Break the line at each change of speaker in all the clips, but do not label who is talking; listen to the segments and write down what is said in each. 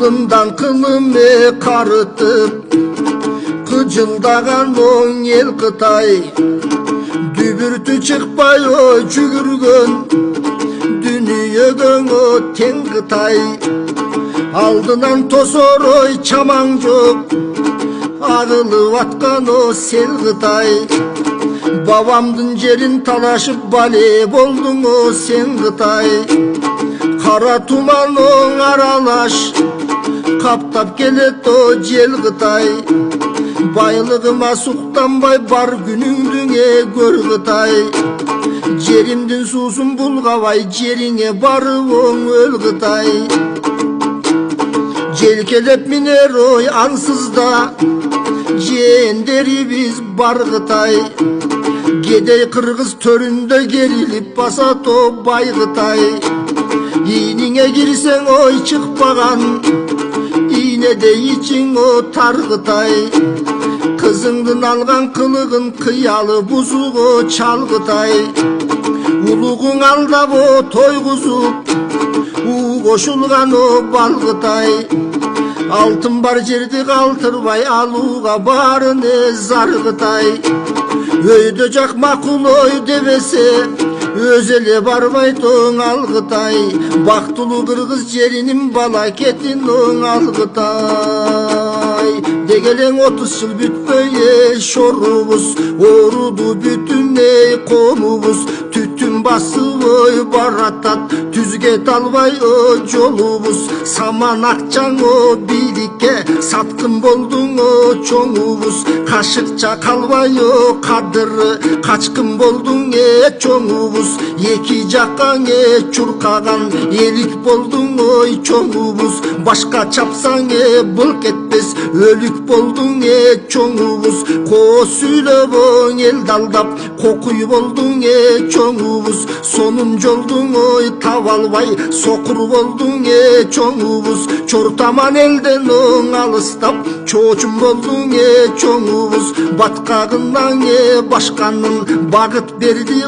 Кылымдан кылым карытып кыжылдаган оң ел Кытай дүбүртү чыкпай жүгүргөн дүнүйөгө тең Кытай алдынан тосор чамаң жок агылып аткан сел Кытай бабамдын жерин талашып бале болдуң сен Кытай кара туман аралаш каптап келет жел Кытай байлыгыма суктанбай бар күнүңдүңө көр Кытай жеримдин суусун булгабай жериңе барып өл Кытай желкелеп минер ансызда жээндарибиз бар Кытай кедей кыргыз төрүндө керилип басат бай Кытай ийниңе кирсең чыкпаган ийнеде ичиң тар Кытай кызыңдын алган кылыгын кыялы бузуго чал Кытай улугуң алдап тойгузуп кошулган бал Кытай алтын бар жерди калтырбай алууга баарын зар Кытай өйдө жак макул дебесе өз эле барбайт ал Кытай бактылуу кыргыз жеринин бала кетин ал Кытай дегелең 30 жыл бүтпөй шорубуз ооруду бүтүн коомубуз түтүн басып баратат түзгет албай жолубуз саман акчаң бийликке саткын болдуң чоңубуз кашыкча калбай кадыры качкын болдуң чоңубуз эки жакка чуркаган элик болдуң чоңубуз башка чапсаң былк этпес өлүк болдуң чоңубуз коо сүйлөп элди алдап кокуй болдуң чоңубуз сонун жолдуң таба албай сокур болдуң чоңубуз чортаман элден алыстап чоочун болдуң чоңубуз баткагынан башканын багыт берди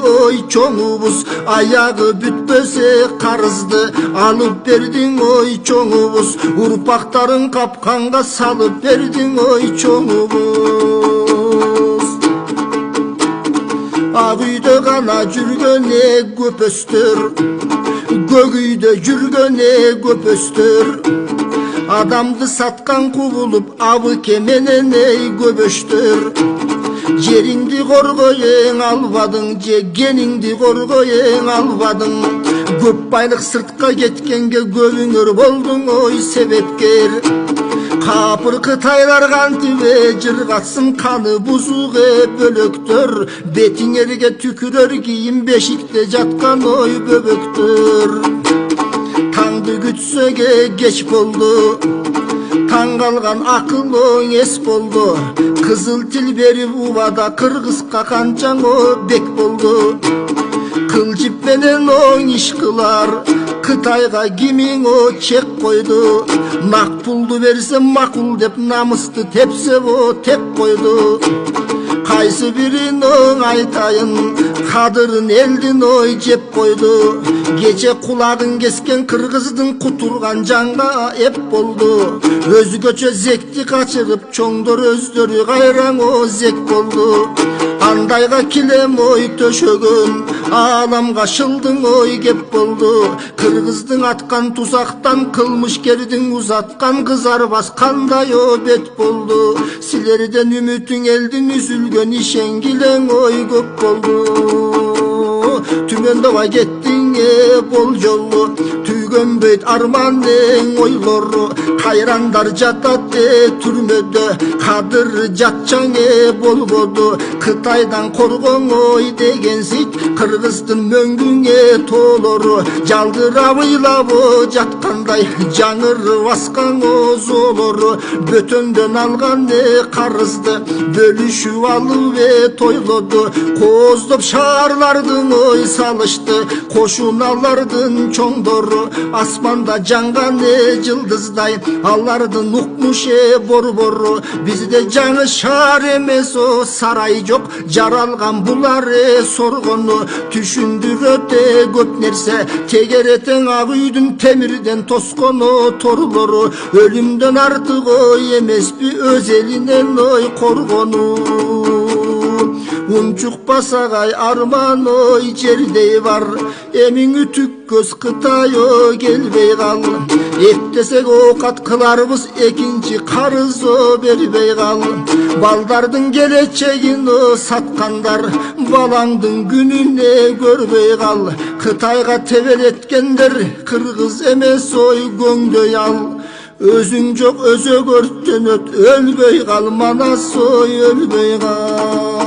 чоңубуз аягы бүтпөсө карызды алып бердиң чоңубуз урпактарын капканга салып бердиң чоңубуз ак үйдө гана жүргөн көпөстөр көк үйдө жүргөн көпөстөр адамды саткан кубулуп абыке менен көбөштөр жериңди коргоең албадың же гениңди коргоең албадың көп байлык сыртка кеткенге көбүңөр болдуң себепкер капыр Кытайлар кантип жыргатсын каны бузук бөлөктөр бетиңерге түкүрөр кийим бешикте жаткан бөбөктөр таңды күтсөге кеч болду таң калган акыл эс болду кызыл тил берип убада кыргызга канчаң бек болду кылжып менен иш кылар Кытайга кимиң чек койду нак пулду берсе макул деп намысты тепсе теп койду кайсы бирин айтайын кадырын элдин жеп койду кече кулагын кескен кыргыздын кутурган жанга эп болду өзгөчө зекти качырып чоңдор өздөрү кайраң зек болду андайга килем төшөгөн ааламга шылдың кеп болду кыргыздын аткан тузактан кылмышкердин узаткан кызарбас кандай бет болду силерден үмүтүң элдин үзүлгөн ишенгилең көп болду түмөндөбай кеттиң болжолу түйгөнбөйт армандын ойлору кайрандар жатат түрмөдө кадыр жатчаң болбоду Кытайдан коргоң дегенсиз кыргыздын мөңгүңө тоолору жалдырап ыйлап жаткандай жаңыр баскан зоолору бөтөндөн алган карызды бөлүшүп алып тойлоду кооздоп шаарлардын салышты кошуналардын чоңдору Asmanda жанган жылдыздай алардын укмуш борбору бизде жаңы шаар эмес о сарай жок жаралган булар соргону түшүндүрөт көп нерсе тегеретең ак үйдүн темирден тоскону торлору өлүмдөн артык ой эмеспи өз элинен ой коргону унчукпасагай арман ой жердей бар эмиң үтүк көз Кытай о келбей кал эптесек оокат кыларбыз экинчи карыз о бербей кал балдардын келечегин о саткандар балаңдын күнүнө көрбөй кал Кытайга тебелеткендер кыргыз эмес ой көңдөй ал өзүң жок өзөгөрттөн өт өлбөй кал манас ой өлбөй кал